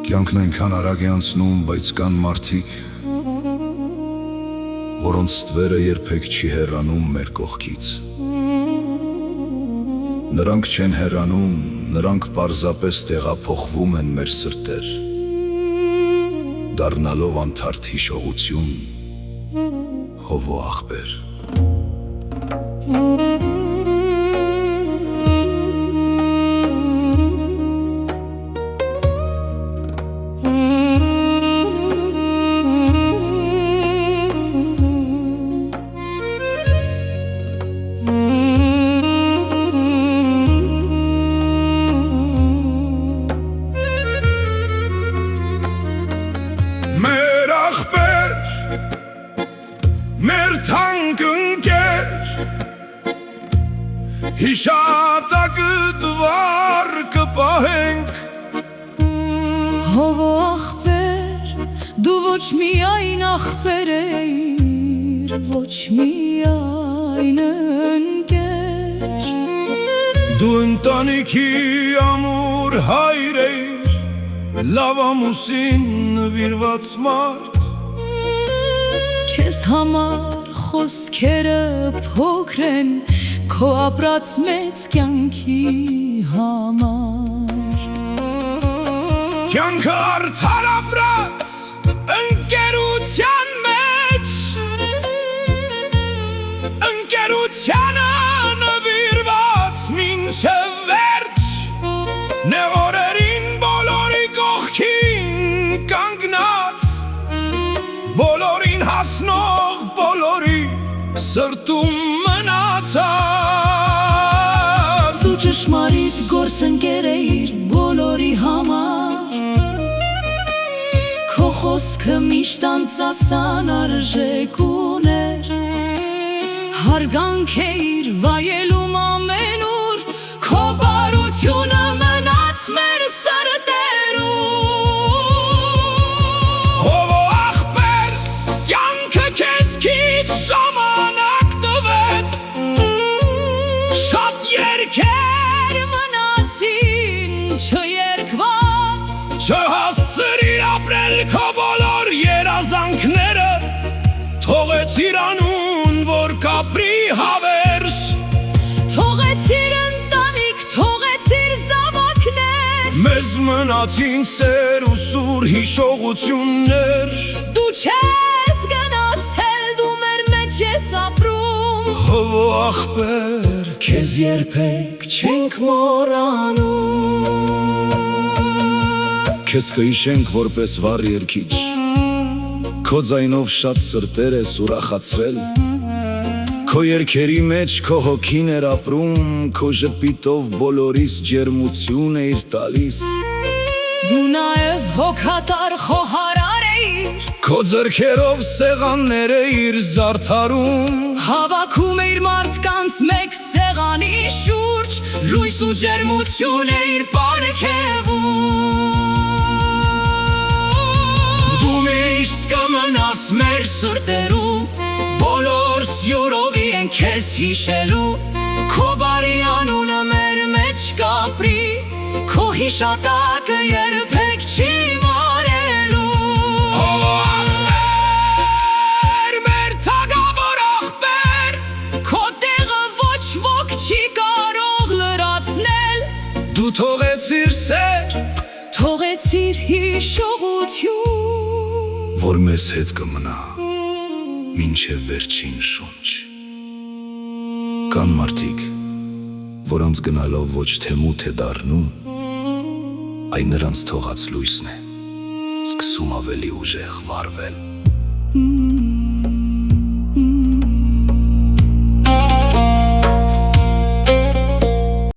Կյանքն այնքան արագ է անցնում, բայց կան մարդիկ, որոնց ստվերը երբեք չի հեռանում մեր կողքից։ Նրանք չեն հեռանում, նրանք պարզապես տեղափոխվում են մեր սրտեր, դառնալով անթարթ հիշողություն, հովո աղբեր։ Մեր աղբեր, մեր թանկ ընկեր, հիշատակըտվար կպահենք։ Հովո աղբեր, դու ոչ միայն աղբեր էիր, ոչ միայն ընկեր։ Դու ընտանիքի ամուր հայր էիր, լավ ամուսին նվիրված մարդ։ Քեզ համար խոսքերը փոքր են, քո ապրած մեծ կյանքի համար։ Կյանքը արդար ապրած ընկերության մեջ, ընկերությանը նվիրված մինչև վերջ, նեղորերին բոլորի կողքին կանգնած, բոլորին հասնող բոլորի սրտում մնացած։ Դու ճշմարիտ գործընկեր էիր բոլորի համար, քո խոսքը միշտ անցասան արժեք ուներ, հարգանք էիր վայելում ամենուր, քո բարությունը մնաց մեր սրտերում։ Հովո աղբեր, կյանքը քեզ քիչ ժամանակ տվեց, շատ երգեր Մնացին չերկված, չհասցրիր ապրել քո բոլոր երազանքները, թողեցիր անուն, որ կապրի հավերժ, թողեցիր ընտանիք, թողեցիր զավակներ, մեզ մնացին սեր ու սուր հիշողություններ։ դու չես գնացել, դու մեր մեջ ես ապրում, Հովո աղբեր, քեզ երբեք չենք մոռանում։ Քեզ կհիշենք որպես վառ երգիչ, քո ձայնով շատ սրտեր ես ուրախացրել, քո երգերի մեջ քո հոգին էր ապրում, քո ժպիտով բոլորիս ջերմություն էիր տալիս, Դու նաև հոգատար խոհարար էիր, քո ձեռքերով սեղաններ էիր զարդարում, հավաքում էիր մարդկանց մեկ սեղանի շուրջ, լույս ու ջերմություն էիր պարգևում։ դու միշտ կմնաս մեր սրտերում, Բոլոր սյուրովի են քեզ հիշելու, քո բարի անունը մեր մեջ կապրի, քո հիշատակը երբեք չի մարելու։ Հովո աղբեր, մեր թագավոր աղբեր, Քո տեղը ոչ ոք չի կարող լրացնել, դու թողեցիր սեր, թողեցիր հիշողություն, որ մեզ հետ կմնա մինչև վերջին շունչ։ Կան մարդիկ, որոնց գնալով ոչ թե մութ է դառնում, այ նրանց թողած լույսն է սկսում ավելի ուժեղ վառվել։